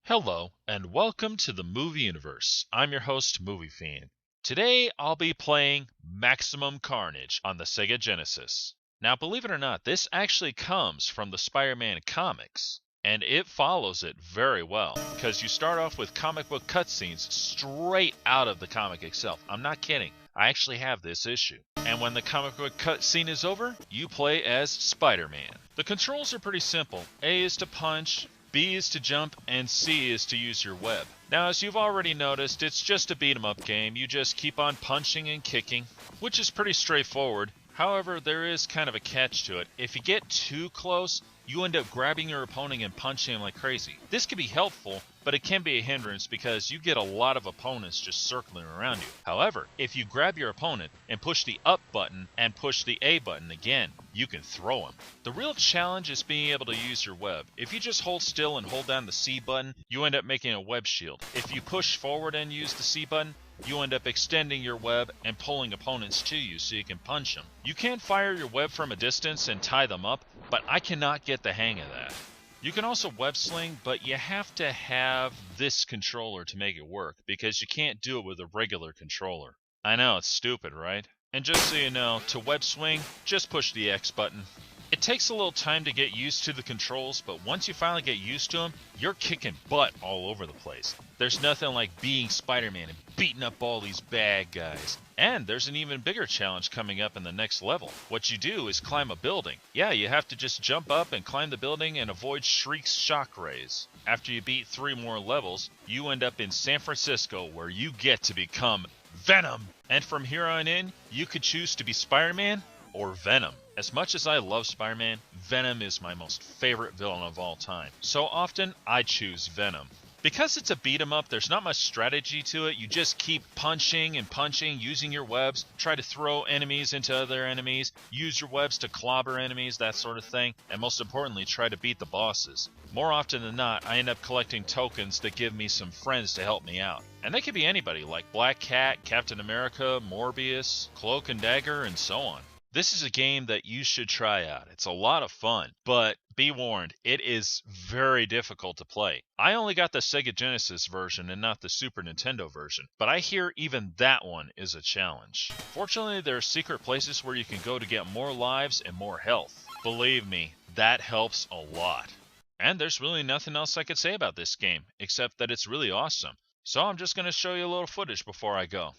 Hello, and welcome to the Movie Universe. I'm your host, Movie Fan. Today, I'll be playing Maximum Carnage on the Sega Genesis. Now, believe it or not, this actually comes from the Spider-Man comics, and it follows it very well, because you start off with comic book cutscenes straight out of the comic itself. I'm not kidding. I actually have this issue. And when the comic book cutscene is over, you play as Spider-Man. The controls are pretty simple. A is to punch, B is to jump, and C is to use your web. Now, as you've already noticed, it's just a beat-em-up game. You just keep on punching and kicking, which is pretty straightforward. However, there is kind of a catch to it. If you get too close, you end up grabbing your opponent and punching him like crazy. This can be helpful, but it can be a hindrance because you get a lot of opponents just circling around you. However, if you grab your opponent and push the up button and push the A button again, you can throw him. The real challenge is being able to use your web. If you just hold still and hold down the C button, you end up making a web shield. If you push forward and use the C button, you end up extending your web and pulling opponents to you so you can punch them. You can fire your web from a distance and tie them up, but I cannot get the hang of that. You can also web sling, but you have to have this controller to make it work, because you can't do it with a regular controller. I know, it's stupid, right? And just so you know, to web swing, just push the X button. It takes a little time to get used to the controls, but once you finally get used to them, you're kicking butt all over the place. There's nothing like being Spider-Man and beating up all these bad guys. And there's an even bigger challenge coming up in the next level. What you do is climb a building. Yeah, you have to just jump up and climb the building and avoid Shriek's shock rays. After you beat 3 more levels, you end up in San Francisco, where you get to become Venom. And from here on in, you could choose to be Spider-Man or Venom. As much as I love Spider-Man, Venom is my most favorite villain of all time. So often, I choose Venom. Because it's a beat-em-up, there's not much strategy to it. You just keep punching and punching, using your webs, try to throw enemies into other enemies, use your webs to clobber enemies, that sort of thing, and most importantly, try to beat the bosses. More often than not, I end up collecting tokens that give me some friends to help me out. And they could be anybody, like Black Cat, Captain America, Morbius, Cloak and Dagger, and so on. This is a game that you should try out. It's a lot of fun, but be warned, it is very difficult to play. I only got the Sega Genesis version and not the Super Nintendo version, but I hear even that one is a challenge. Fortunately, there are secret places where you can go to get more lives and more health. Believe me, that helps a lot. And there's really nothing else I could say about this game, except that it's really awesome. So I'm just going to show you a little footage before I go.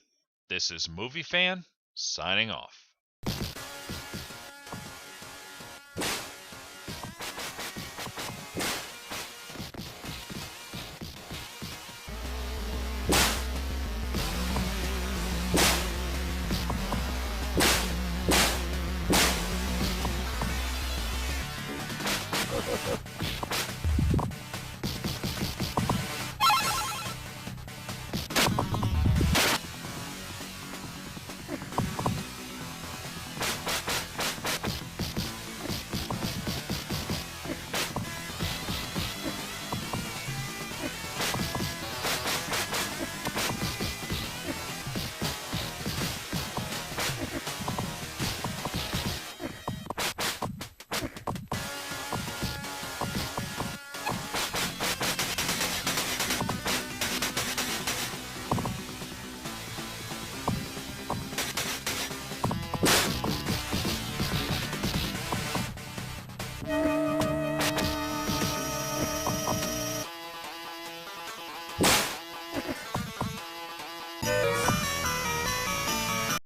This is Movie Fan, signing off.